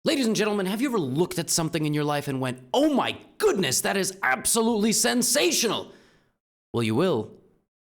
Ladies and gentlemen, have you ever looked at something in your life and went, oh my goodness, that is absolutely sensational? Well, you will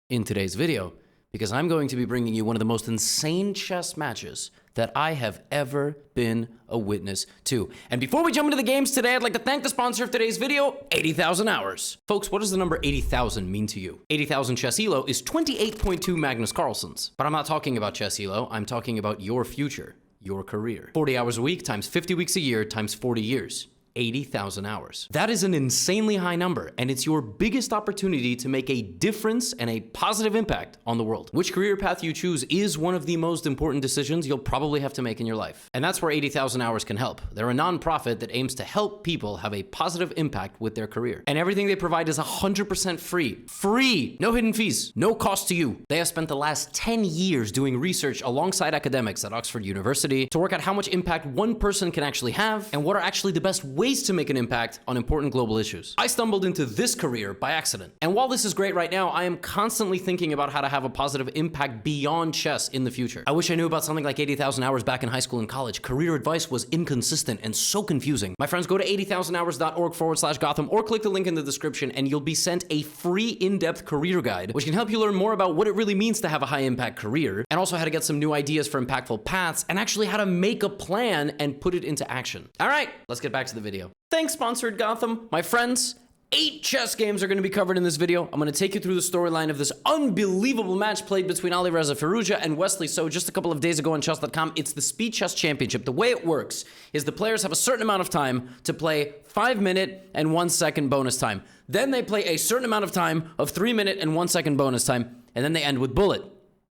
in today's video, because I'm going to be bringing you one of the most insane chess matches that I have ever been a witness to. And before we jump into the games today, I'd like to thank the sponsor of today's video, 80,000 Hours. Folks, what does the number 80,000 mean to you? 80,000 chess elo is 28.2 Magnus Carlsens. But I'm not talking about chess elo, I'm talking about your future. Your career. 40 hours a week times 50 weeks a year times 40 years. 80,000 hours. That is an insanely high number, and it's your biggest opportunity to make a difference and a positive impact on the world. Which career path you choose is one of the most important decisions you'll probably have to make in your life. And that's where 80,000 Hours can help. They're a nonprofit that aims to help people have a positive impact with their career. And everything they provide is 100% free. Free! No hidden fees. No cost to you. They have spent the last 10 years doing research alongside academics at Oxford University to work out how much impact one person can actually have and what are actually the best ways to make an impact on important global issues. I stumbled into this career by accident. And while this is great right now, I am constantly thinking about how to have a positive impact beyond chess in the future. I wish I knew about something like 80,000 Hours back in high school and college. Career advice was inconsistent and so confusing. My friends, go to 80,000hours.org/Gotham or click the link in the description and you'll be sent a free in-depth career guide, which can help you learn more about what it really means to have a high impact career and also how to get some new ideas for impactful paths and actually how to make a plan and put it into action. All right, let's get back to the video. Thanks, sponsored Gotham. My friends, 8 chess games are going to be covered in this video. I'm going to take you through the storyline of this unbelievable match played between Alireza Firouzja and Wesley So just a couple of days ago on chess.com. It's the Speed Chess Championship. The way it works is the players have a certain amount of time to play 5-minute and 1-second bonus time. Then they play a certain amount of time of 3-minute and 1-second bonus time, and then they end with bullet.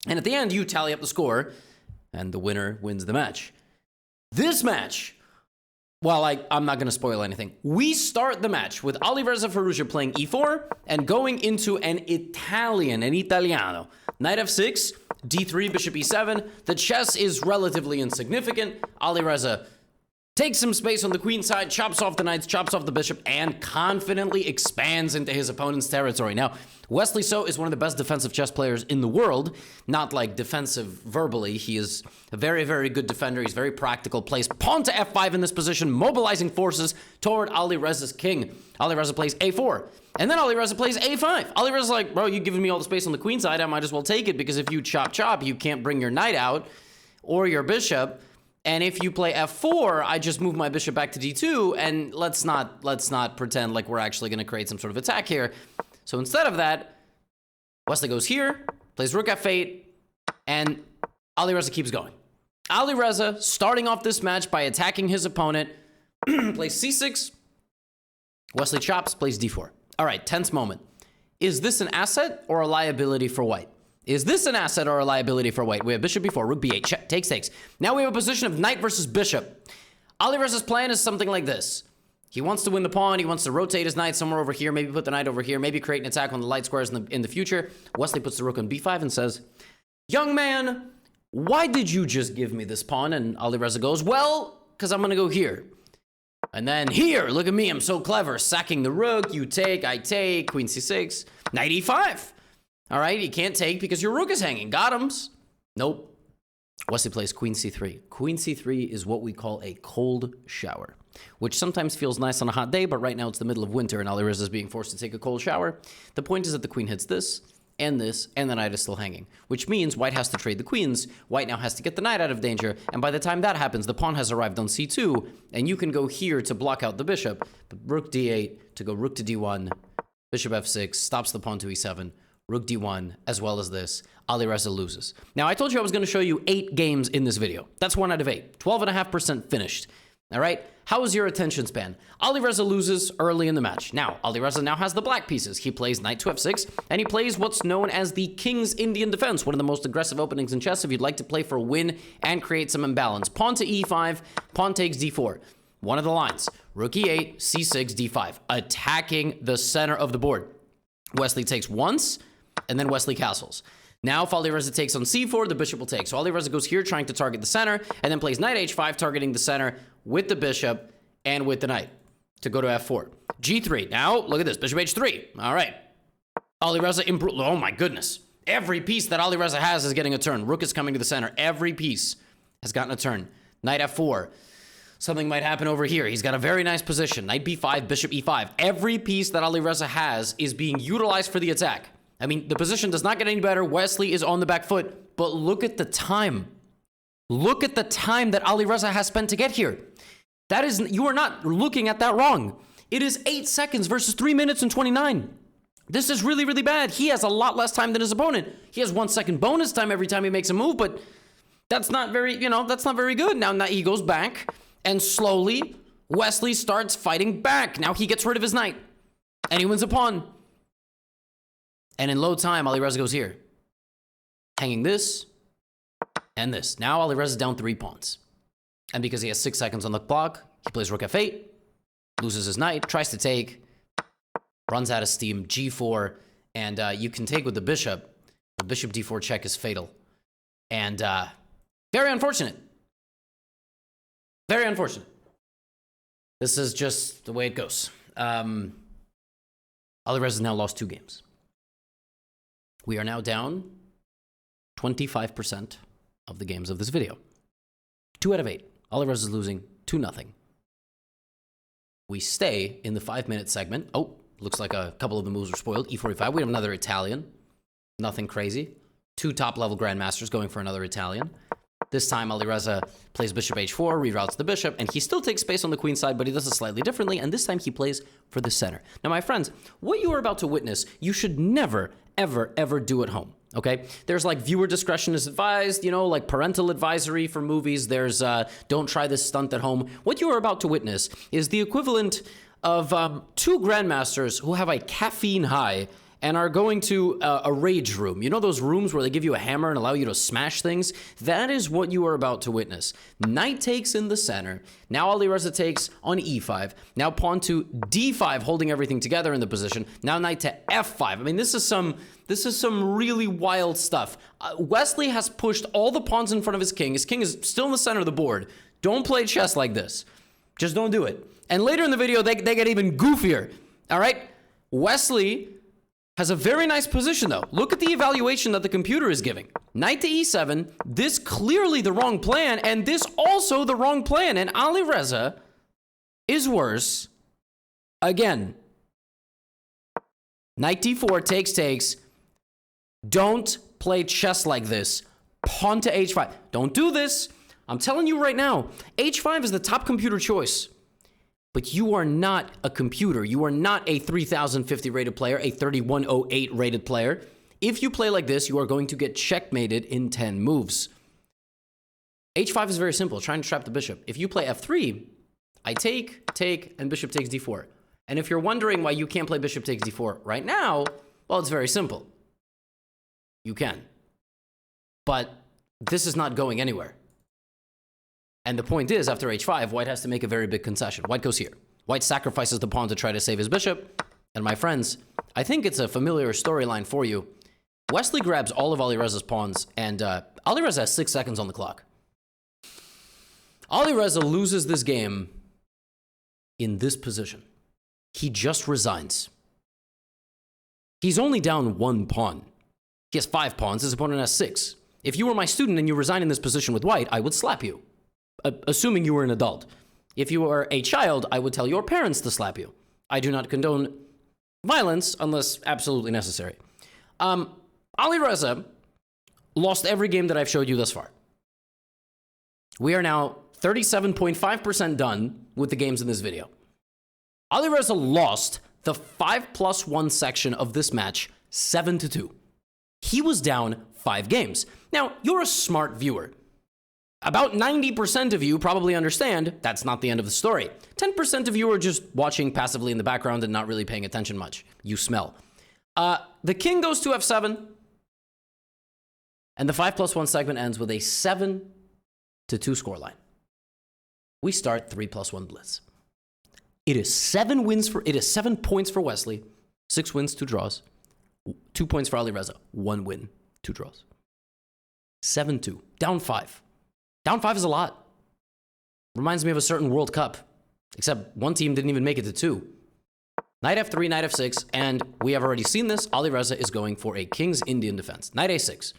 And at the end, you tally up the score, and the winner wins the match. This match... Well, I'm not going to spoil anything. We start the match with Alireza Firouzja playing e4 and going into an Italiano. Knight f6, d3, bishop e7. The chess is relatively insignificant. Alireza takes some space on the queen side, chops off the knights, chops off the bishop, and confidently expands into his opponent's territory. Now, Wesley So is one of the best defensive chess players in the world. Not like defensive verbally. He is a very, very good defender. He's very practical. Plays pawn to f5 in this position, mobilizing forces toward Alireza's king. Alireza plays a4. And then Alireza plays a5. Alireza's like, bro, you've given me all the space on the queen side. I might as well take it because if you chop, you can't bring your knight out or your bishop. And if you play f4, I just move my bishop back to d2, and let's not pretend like we're actually going to create some sort of attack here. So instead of that, Wesley goes here, plays rook f8, and Alireza keeps going. Alireza, starting off this match by attacking his opponent, plays c6, Wesley chops, plays d4. All right, tense moment. Is this an asset or a liability for white? Is this an asset or a liability for white? We have bishop b4, rook b8, check, takes. Now we have a position of knight versus bishop. Alireza's plan is something like this. He wants to win the pawn, he wants to rotate his knight somewhere over here, maybe put the knight over here, maybe create an attack on the light squares in the future. Wesley puts the rook on b5 and says, young man, why did you just give me this pawn? And Alireza goes, well, because I'm going to go here. And then here, look at me, I'm so clever. Sacking the rook, you take, I take, queen c6, knight e5. All right, you can't take because your rook is hanging. Got him. Nope. Wesley plays queen c3. Queen c3 is what we call a cold shower, which sometimes feels nice on a hot day, but right now it's the middle of winter and Alireza is being forced to take a cold shower. The point is that the queen hits this, and the knight is still hanging, which means white has to trade the queens. White now has to get the knight out of danger, and by the time that happens, the pawn has arrived on c2, and you can go here to block out the bishop, but rook d8 to go rook to d1, bishop f6, stops the pawn to e7, rook d1, as well as this. Alireza loses. Now, I told you I was going to show you 8 games in this video. That's 1 out of 8. 12.5% finished. All right? How was your attention span? Alireza loses early in the match. Now, Alireza now has the black pieces. He plays knight to f6, and he plays what's known as the King's Indian Defense, one of the most aggressive openings in chess if you'd like to play for a win and create some imbalance. Pawn to e5, pawn takes d4. One of the lines. Rook e8, c6, d5. Attacking the center of the board. Wesley takes once, and then Wesley castles. Now, if Alireza takes on c4, the bishop will take. So Alireza goes here trying to target the center, and then plays knight h5, targeting the center with the bishop and with the knight to go to f4. g3. Now, look at this. Bishop h3. All right. Alireza improved. Oh, my goodness. Every piece that Alireza has is getting a turn. Rook is coming to the center. Every piece has gotten a turn. Knight f4. Something might happen over here. He's got a very nice position. Knight b5, bishop e5. Every piece that Alireza has is being utilized for the attack. I mean, the position does not get any better. Wesley is on the back foot. But look at the time. Look at the time that Alireza has spent to get here. That is, you are not looking at that wrong. It is 8 seconds versus 3 minutes and 29. This is really, really bad. He has a lot less time than his opponent. He has 1 second bonus time every time he makes a move, but that's not very, that's not very good. Now he goes back, and slowly, Wesley starts fighting back. Now he gets rid of his knight, and he wins a pawn. And in low time, Alireza goes here, hanging this and this. Now Alireza is down 3 pawns. And because he has 6 seconds on the clock, he plays rook f8, loses his knight, tries to take, runs out of steam, g4, and you can take with the bishop. The bishop d4 check is fatal. And very unfortunate. Very unfortunate. This is just the way it goes. Alireza has now lost 2 games. We are now down 25% of the games of this video. 2 out of 8. Alireza is losing 2-0. We stay in the 5-minute segment. Oh, looks like a couple of the moves were spoiled. e4, e5. We have another Italian. Nothing crazy. 2 top-level grandmasters going for another Italian. This time, Alireza plays bishop h4, reroutes the bishop, and he still takes space on the queen side, but he does it slightly differently, and this time he plays for the center. Now, my friends, what you are about to witness, you should never, ever, ever do at home, okay? There's like viewer discretion is advised, like parental advisory for movies. There's don't try this stunt at home. What you are about to witness is the equivalent of 2 grandmasters who have a caffeine high and are going to a rage room. You know those rooms where they give you a hammer and allow you to smash things? That is what you are about to witness. Knight takes in the center. Now Alireza takes on e5. Now pawn to d5, holding everything together in the position. Now knight to f5. I mean, this is some really wild stuff. Wesley has pushed all the pawns in front of his king. His king is still in the center of the board. Don't play chess like this. Just don't do it. And later in the video, they get even goofier. All right? Wesley has a very nice position, though. Look at the evaluation that the computer is giving. Knight to e7, this clearly the wrong plan, and this also the wrong plan. And Alireza is worse again. Knight d4, takes. Don't play chess like this. Pawn to h5. Don't do this. I'm telling you right now, h5 is the top computer choice. But you are not a computer. You are not a 3050 rated player, a 3108 rated player. If you play like this, you are going to get checkmated in 10 moves. h5 is very simple, trying to trap the bishop. If you play f3, I take, and bishop takes d4. And if you're wondering why you can't play bishop takes d4 right now, well, it's very simple. You can. But this is not going anywhere. And the point is, after h5, white has to make a very big concession. White goes here. White sacrifices the pawn to try to save his bishop. And my friends, I think it's a familiar storyline for you. Wesley grabs all of Alireza's pawns, and Alireza has 6 seconds on the clock. Alireza loses this game in this position. He just resigns. He's only down 1 pawn. He has 5 pawns. His opponent has 6. If you were my student and you resign in this position with white, I would slap you. Assuming you were an adult. If you were a child, I would tell your parents to slap you. I do not condone violence unless absolutely necessary. Alireza lost every game that I've showed you thus far. We are now 37.5% done with the games in this video. Alireza lost the 5+1 section of this match 7-2. He was down 5 games. Now, you're a smart viewer. About 90% of you probably understand that's not the end of the story. 10% of you are just watching passively in the background and not really paying attention much. You smell. The king goes to f7, and the 5+1 segment ends with a 7-2 scoreline. We start 3+1 blitz. It is 7 points for Wesley, 6 wins, 2 draws, 2 points for Alireza, 1 win, 2 draws. 7-2, down 5. Down 5 is a lot. Reminds me of a certain World Cup, except one team didn't even make it to 2. Knight f3, knight f6, and we have already seen this. Alireza is going for a King's Indian defense. Knight a6.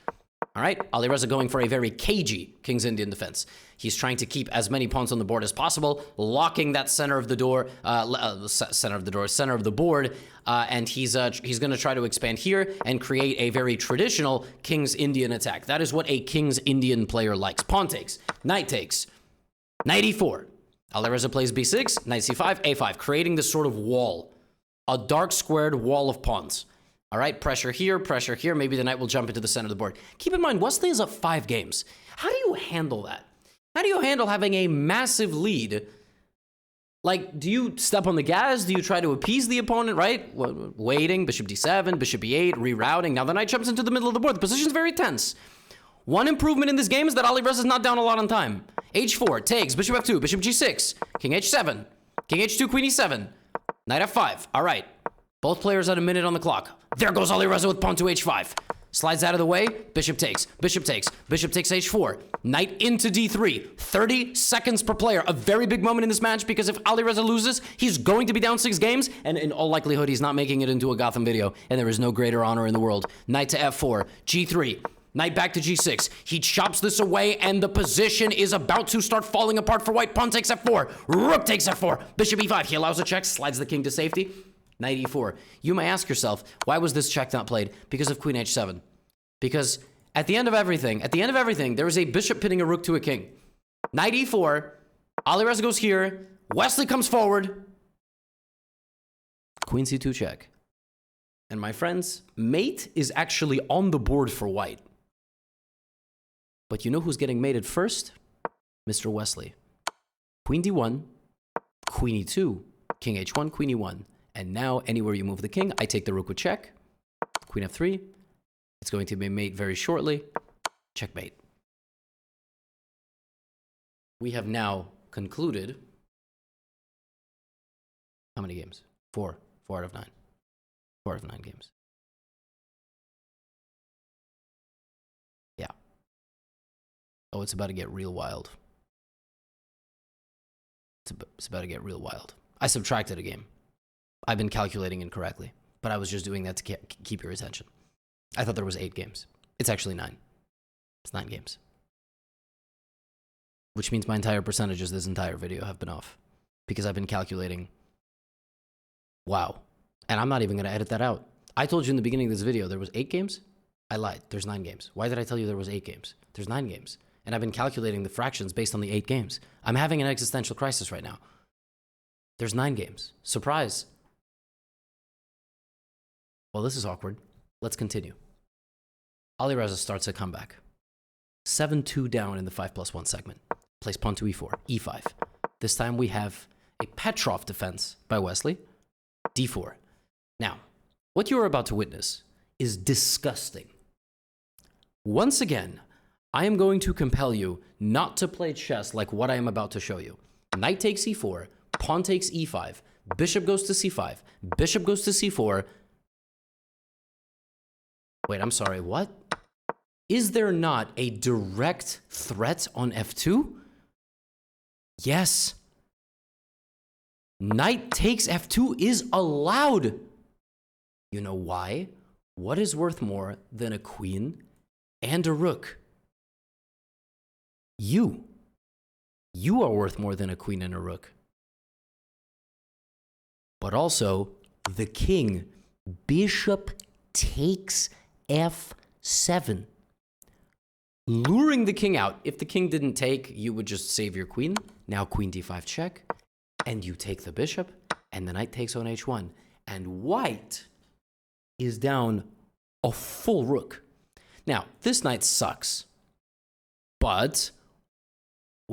All right, Alireza going for a very cagey King's Indian defense. He's trying to keep as many pawns on the board as possible, locking that center of the door, center of the board, and he's going to try to expand here and create a very traditional King's Indian attack. That is what a King's Indian player likes. Pawn takes, knight takes, knight e4. Alireza plays b6, knight c5, a5, creating this sort of wall, a dark squared wall of pawns. All right, pressure here, maybe the knight will jump into the center of the board. Keep in mind, Wesley is up 5 games. How do you handle that? How do you handle having a massive lead? Like, do you step on the gas? Do you try to appease the opponent, right? Waiting, bishop d7, bishop e8, rerouting. Now the knight jumps into the middle of the board. The position's very tense. One improvement in this game is that Alireza is not down a lot on time. h4, takes, bishop f2, bishop g6, king h7, king h2, queen e7, knight f5. All right, both players at a minute on the clock. There goes Alireza with pawn to h5. Slides out of the way, bishop takes, bishop takes, bishop takes h4, knight into d3. 30 seconds per player, a very big moment in this match because if Alireza loses, he's going to be down 6 games, and in all likelihood, he's not making it into a Gotham video, and there is no greater honor in the world. Knight to f4, g3, knight back to g6. He chops this away, and the position is about to start falling apart for white. Pawn takes f4, rook takes f4, bishop e5. He allows a check, slides the king to safety. Knight e4. You may ask yourself, why was this check not played? Because of queen h7. Because at the end of everything, there is a bishop pinning a rook to a king. Knight e4. Alireza goes here. Wesley comes forward. Queen c2 check. And my friends, mate is actually on the board for white. But you know who's getting mated first? Mr. Wesley. Queen d1, queen e2, king h1, queen e1. And now, anywhere you move the king, I take the rook with check. Queen f3. It's going to be mate very shortly. Checkmate. We have now concluded... How many games? 4. 4 out of 9. 4 out of 9 games. Yeah. Oh, it's about to get real wild. It's about to get real wild. I subtracted a game. I've been calculating incorrectly, but I was just doing that to keep your attention. I thought there was 8 games. It's actually 9. It's 9 games. Which means my entire percentages this entire video have been off because I've been calculating. Wow. And I'm not even going to edit that out. I told you in the beginning of this video there was 8 games. I lied. There's 9 games. Why did I tell you there was 8 games? There's 9 games. And I've been calculating the fractions based on the 8 games. I'm having an existential crisis right now. There's 9 games. Surprise. Well, this is awkward. Let's continue. Alireza starts a comeback. 7-2 down in the 5+1 segment. Plays pawn to e4, e5. This time we have a Petrov defense by Wesley. d4. Now, what you're about to witness is disgusting. Once again, I am going to compel you not to play chess like what I am about to show you. Knight takes e4, pawn takes e5, bishop goes to c5, bishop goes to c4. Wait, I'm sorry, what? Is there not a direct threat on f2? Yes. Knight takes f2 is allowed. You know why? What is worth more than a queen and a rook? You. You are worth more than a queen and a rook. But also, the king. Bishop takes f7. Luring the king out. If the king didn't take, you would just save your queen. Now queen d5 check. And you take the bishop. And the knight takes on h1. And white is down a full rook. Now, this knight sucks. But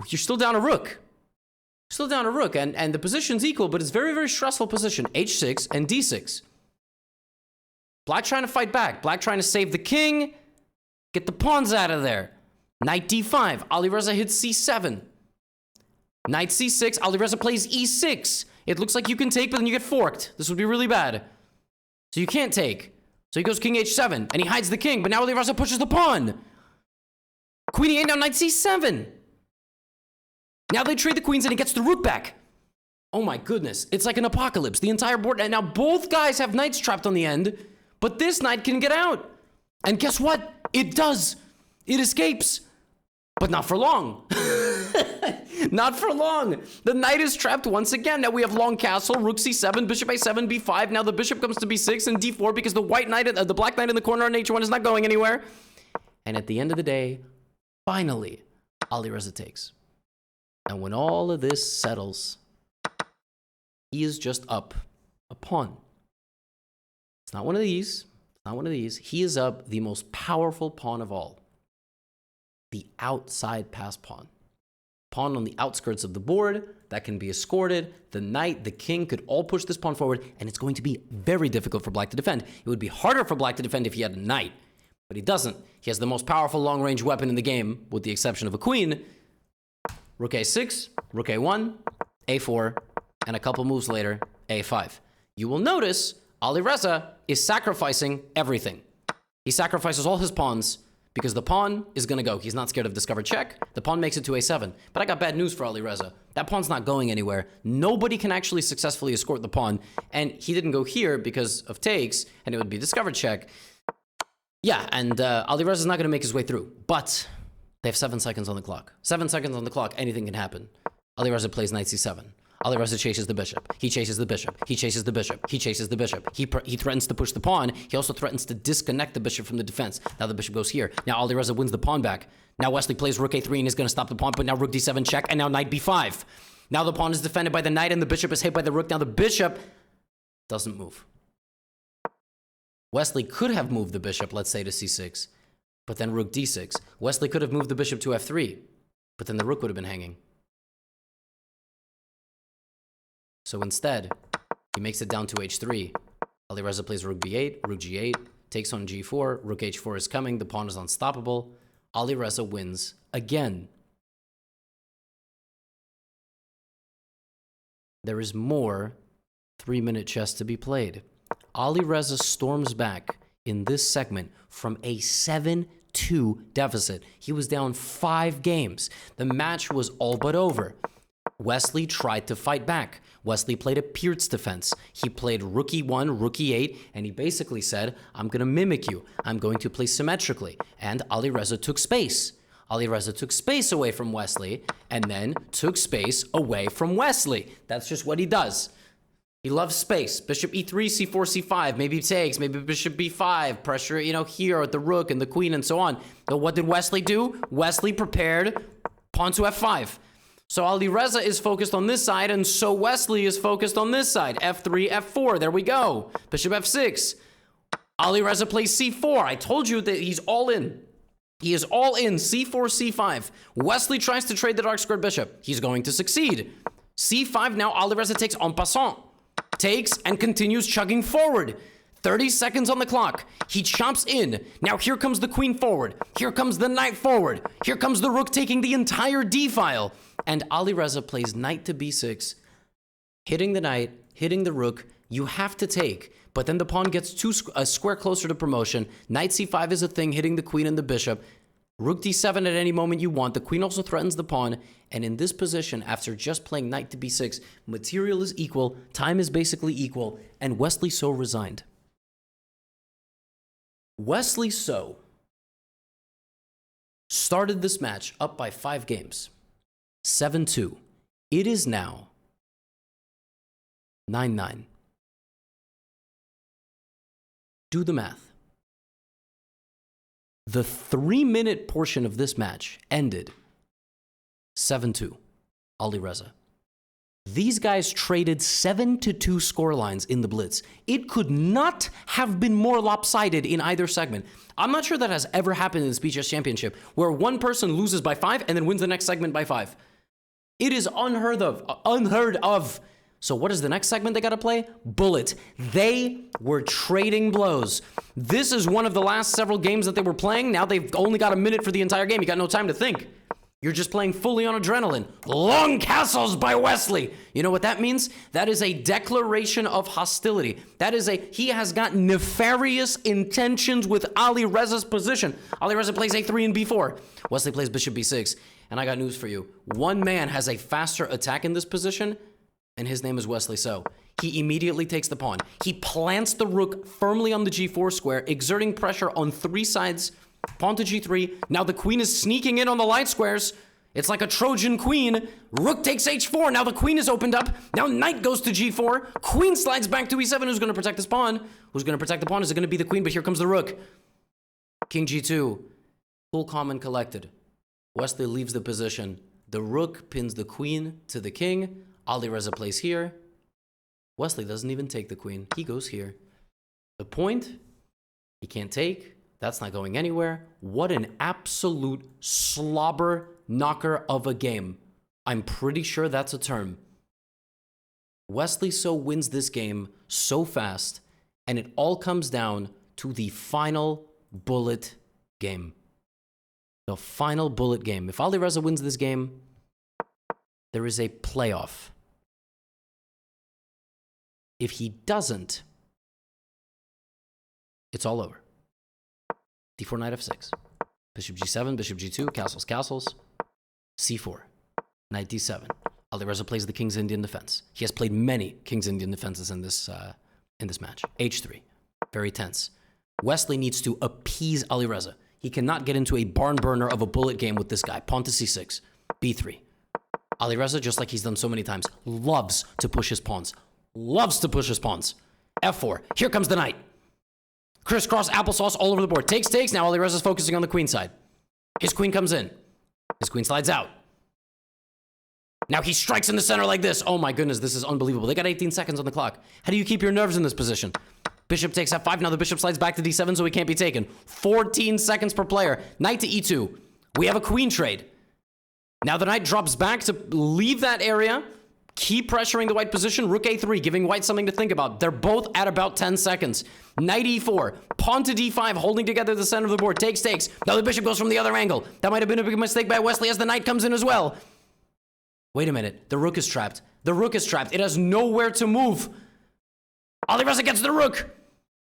you're still down a rook. Still down a rook. And the position's equal, but it's very, very stressful position. h6 and d6. Black trying to fight back. Black trying to save the king. Get the pawns out of there. Knight d5. Alireza hits c7. Knight c6. Alireza plays e6. It looks like you can take, but then you get forked. This would be really bad. So you can't take. So he goes king h7, and he hides the king, but now Alireza pushes the pawn. Queen e8, now knight c7. Now they trade the queens, and he gets the rook back. Oh my goodness. It's like an apocalypse. The entire board, and now both guys have knights trapped on the end, but this knight can get out. And guess what? It does. It escapes, but not for long. Not for long. The knight is trapped once again. Now we have long castle, rook c7, bishop a7, b5. Now the bishop comes to b6 and d4 because the black knight in the corner on h1 is not going anywhere. And at the end of the day, finally, Alireza takes. And when all of this settles, he is just up a pawn. It's not one of these. It's not one of these. He is up the most powerful pawn of all. The outside pass pawn. Pawn on the outskirts of the board that can be escorted. The knight, the king could all push this pawn forward, and it's going to be very difficult for black to defend. It would be harder for black to defend if he had a knight, but he doesn't. He has the most powerful long-range weapon in the game, with the exception of a queen. Rook a6, rook a1, a4, and a couple moves later, a5. You will notice Alireza is sacrificing everything. He sacrifices all his pawns because the pawn is going to go. He's not scared of discovered check. The pawn makes it to a7. But I got bad news for Alireza. That pawn's not going anywhere. Nobody can actually successfully escort the pawn. And he didn't go here because of takes, and it would be discovered check. Yeah, and Alireza's not going to make his way through. But they have 7 seconds on the clock. 7 seconds on the clock, anything can happen. Alireza plays knight c7. Alireza chases the bishop. He chases the bishop. He chases the bishop. He chases the bishop. He threatens to push the pawn. He also threatens to disconnect the bishop from the defense. Now the bishop goes here. Now Alireza wins the pawn back. Now Wesley plays rook a3 and is going to stop the pawn, but now rook d7 check, and now knight b5. Now the pawn is defended by the knight, and the bishop is hit by the rook. Now the bishop doesn't move. Wesley could have moved the bishop, let's say, to c6, but then rook d6. Wesley could have moved the bishop to f3, but then the rook would have been hanging. So instead, he makes it down to h3. Alireza plays rook b8, rook g8, takes on g4, rook h4 is coming, the pawn is unstoppable. Alireza wins again. There is more 3-minute chess to be played. Alireza storms back in this segment from a 7-2 deficit. He was down 5 games. The match was all but over. Wesley tried to fight back. Wesley played a Pierce defense. He played rook e1, rook e8, and he basically said, I'm going to mimic you. I'm going to play symmetrically. And Alireza took space. Alireza took space away from Wesley, and then took space away from Wesley. That's just what he does. He loves space. Bishop e3, c4, c5, maybe takes, maybe bishop b5, pressure, here at the rook and the queen and so on. But what did Wesley do? Wesley prepared pawn to f5. So Alireza is focused on this side, and so Wesley is focused on this side. f3, f4, there we go. Bishop f6. Alireza plays c4. I told you that he's all in. He is all in, c4, c5. Wesley tries to trade the dark squared bishop. He's going to succeed. c5, now Alireza takes en passant. Takes and continues chugging forward. 30 seconds on the clock. He chomps in. Now here comes the queen forward. Here comes the knight forward. Here comes the rook taking the entire d-file. And Alireza plays knight to b6, hitting the knight, hitting the rook. You have to take, but then the pawn gets a square closer to promotion. Knight c5 is a thing, hitting the queen and the bishop. Rook d7 at any moment you want. The queen also threatens the pawn. And in this position, after just playing knight to b6, material is equal, time is basically equal, and Wesley So resigned. Wesley So started this match up by 5 games. 7-2. It is now 9-9. Do the math. The 3-minute portion of this match ended 7-2. Alireza. These guys traded 7-2 scorelines in the Blitz. It could not have been more lopsided in either segment. I'm not sure that has ever happened in the Speed Chess Championship, where one person loses by 5 and then wins the next segment by 5. It is unheard of. So what is the next segment they got to play? Bullet. They were trading blows. This is one of the last several games that they were playing. Now they've only got a minute for the entire game. You got no time to think. You're just playing fully on adrenaline. Long castles by Wesley. You know what that means? That is a declaration of hostility. He has got nefarious intentions with Alireza's position. Alireza plays a3 and b4. Wesley plays bishop b6. And I got news for you. One man has a faster attack in this position, and his name is Wesley So. He immediately takes the pawn. He plants the rook firmly on the g4 square, exerting pressure on 3 sides Pawn to g3. Now the queen is sneaking in on the light squares. It's like a Trojan queen. Rook takes h4. Now the queen is opened up. Now knight goes to g4. Queen slides back to e7. Who's going to protect this pawn? Who's going to protect the pawn? Is it going to be the queen? But here comes the rook. King g2. Cool, calm, and collected. Wesley leaves the position. The rook pins the queen to the king. Alireza plays here. Wesley doesn't even take the queen. He goes here. The point, he can't take. That's not going anywhere. What an absolute slobber knocker of a game. I'm pretty sure that's a term. Wesley So wins this game so fast, and it all comes down to the final bullet game. The final bullet game. If Alireza wins this game, there is a playoff. If he doesn't, it's all over. d4, knight f6. Bishop g7, bishop g2, castles, castles. c4, knight d7. Alireza plays the King's Indian defense. He has played many King's Indian defenses in this match. h3, very tense. Wesley needs to appease Alireza. He cannot get into a barn burner of a bullet game with this guy. Pawn to c6, b3. Alireza, just like he's done so many times, loves to push his pawns. Loves to push his pawns. f4, here comes the knight. Crisscross applesauce all over the board. Takes, takes. Now Alireza's focusing on the queen side. His queen comes in. His queen slides out. Now he strikes in the center like this. Oh my goodness, this is unbelievable. They got 18 seconds on the clock. How do you keep your nerves in this position? Bishop takes f5. Now the bishop slides back to d7, so he can't be taken. 14 seconds per player. Knight to e2. We have a queen trade. Now the knight drops back to leave that area. Keep pressuring the white position. Rook a3, giving white something to think about. They're both at about 10 seconds. Knight e4. Pawn to d5, holding together the center of the board. Takes, takes. Now the bishop goes from the other angle. That might have been a big mistake by Wesley as the knight comes in as well. Wait a minute. The rook is trapped. The rook is trapped. It has nowhere to move. Alireza gets the rook.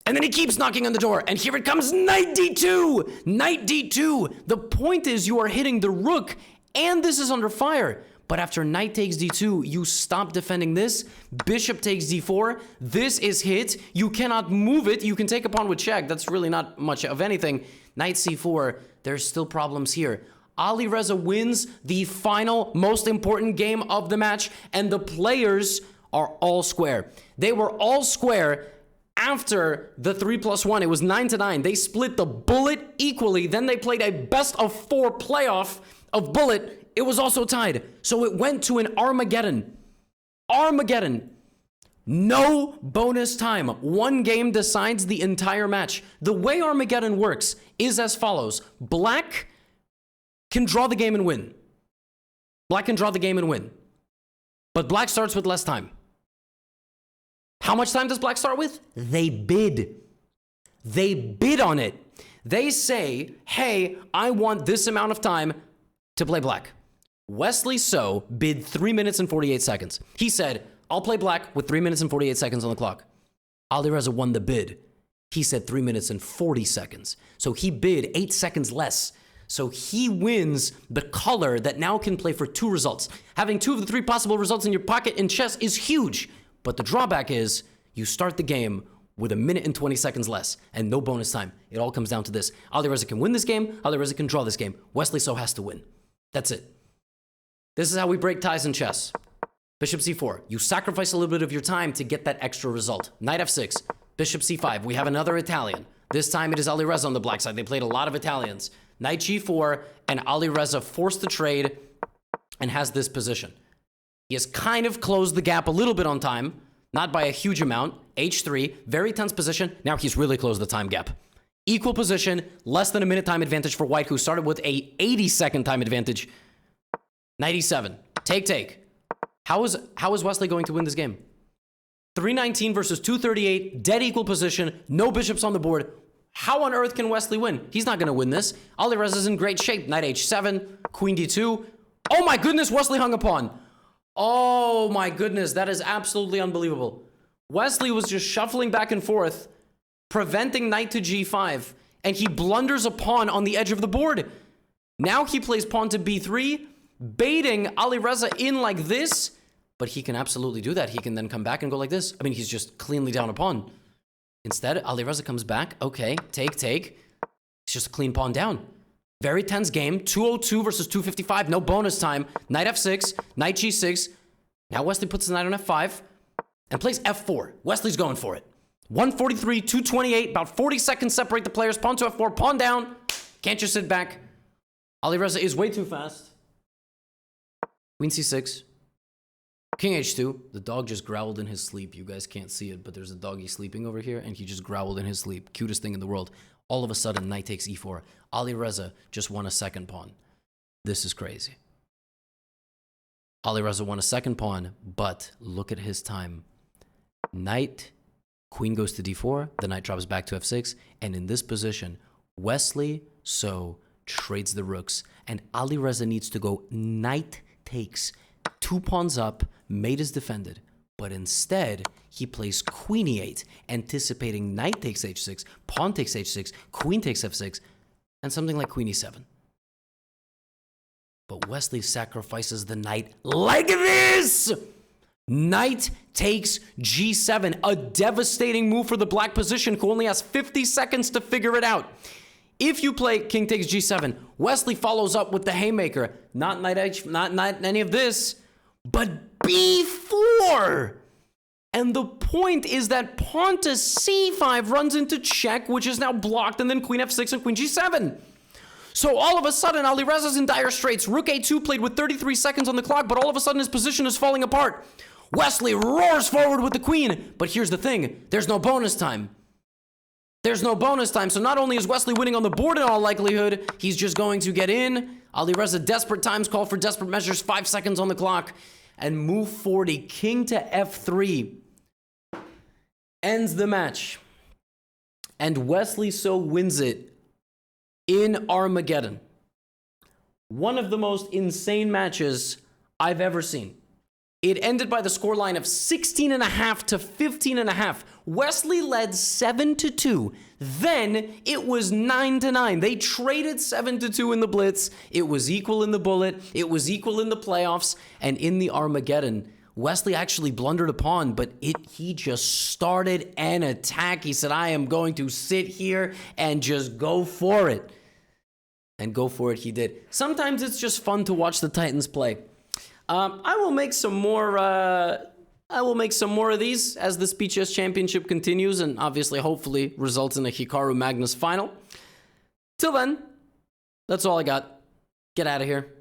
And then he keeps knocking on the door. And here it comes. Knight d2. Knight d2. The point is you are hitting the rook. And this is under fire. But after knight takes d2, you stop defending this. Bishop takes d4. This is hit. You cannot move it. You can take a pawn with check. That's really not much of anything. Knight c4. There's still problems here. Alireza wins the final, most important game of the match. And the players are all square. They were all square after the 3+1. It was 9-9. They split the bullet equally. Then they played a best-of-4 playoff of bullet. It was also tied. So it went to an Armageddon. Armageddon. No bonus time. One game decides the entire match. The way Armageddon works is as follows. Black can draw the game and win. Black can draw the game and win. But black starts with less time. How much time does black start with? They bid. They bid on it. They say, hey, I want this amount of time to play black. Wesley So bid 3 minutes and 48 seconds. He said, I'll play black with 3 minutes and 48 seconds on the clock. Alireza won the bid. He said 3 minutes and 40 seconds. So he bid 8 seconds less. So he wins the color that now can play for 2 results. Having 2 of the 3 possible results in your pocket in chess is huge. But the drawback is you start the game with 1 minute and 20 seconds less and no bonus time. It all comes down to this. Alireza can win this game. Alireza can draw this game. Wesley So has to win. That's it. This is how we break ties in chess. Bishop c4. You sacrifice a little bit of your time to get that extra result. Knight f6. Bishop c5. We have another Italian. This time it is Alireza on the black side. They played a lot of Italians. Knight g4, and Alireza forced the trade and has this position. He has kind of closed the gap a little bit on time, not by a huge amount. h3, very tense position. Now he's really closed the time gap. Equal position, less than a minute time advantage for white, who started with a 80-second time advantage. Knight e7, take, take. How is Wesley going to win this game? 319 versus 238, dead equal position, no bishops on the board. How on earth can Wesley win? He's not going to win this. Alireza is in great shape. Knight h7, queen d2. Oh my goodness, Wesley hung a pawn. Oh my goodness, that is absolutely unbelievable. Wesley was just shuffling back and forth, preventing knight to g5, and he blunders a pawn on the edge of the board. Now he plays pawn to b3, baiting Alireza in like this, but he can absolutely do that. He can then come back and go like this. I mean, he's just cleanly down a pawn. Instead, Alireza comes back. Okay, take, take. It's just a clean pawn down. Very tense game. 202 versus 255. No bonus time. Knight f6. Knight g6. Now Wesley puts the knight on f5 and plays f4. Wesley's going for it. 143, 228. About 40 seconds separate the players. Pawn to f4. Pawn down. Can't just sit back. Alireza is way too fast. Queen c6. King h2. The dog just growled in his sleep. You guys can't see it, but there's a doggy sleeping over here, and he just growled in his sleep. Cutest thing in the world. All of a sudden, knight takes e4. Alireza just won a second pawn. This is crazy. Alireza won a second pawn, but look at his time. Knight, queen goes to d4, the knight drops back to f6, and in this position, Wesley trades the rooks, and Alireza needs to go knight takes. 2 pawns up, mate is defended. But instead, he plays queen e8, anticipating knight takes h6, pawn takes h6, queen takes f6, and something like queen e7. But Wesley sacrifices the knight like this! Knight takes g7, a devastating move for the black position, who only has 50 seconds to figure it out. If you play king takes g7, Wesley follows up with the haymaker. Not knight h, not any of this, but b4. And the point is that pawn to c5 runs into check, which is now blocked, and then queen f6 and queen g7. So all of a sudden, Alireza's in dire straits. Rook a2 played with 33 seconds on the clock, but all of a sudden his position is falling apart. Wesley roars forward with the queen, but here's the thing. There's no bonus time. There's no bonus time, so not only is Wesley winning on the board in all likelihood, he's just going to get in. Alireza, desperate times call for desperate measures, 5 seconds on the clock, and move 40, king to f3, ends the match. And Wesley wins it in Armageddon. One of the most insane matches I've ever seen. It ended by the scoreline of 16.5 to 15.5. Wesley led 7-2. Then it was 9-9. They traded 7-2 in the blitz. It was equal in the bullet. It was equal in the playoffs. And in the Armageddon, Wesley actually blundered a pawn, but he just started an attack. He said, I am going to sit here and just go for it. And go for it he did. Sometimes it's just fun to watch the Titans play. I will make some more of these as the Speed Chess Championship continues and obviously hopefully results in a Hikaru Magnus final. Till then, that's all I got. Get out of here.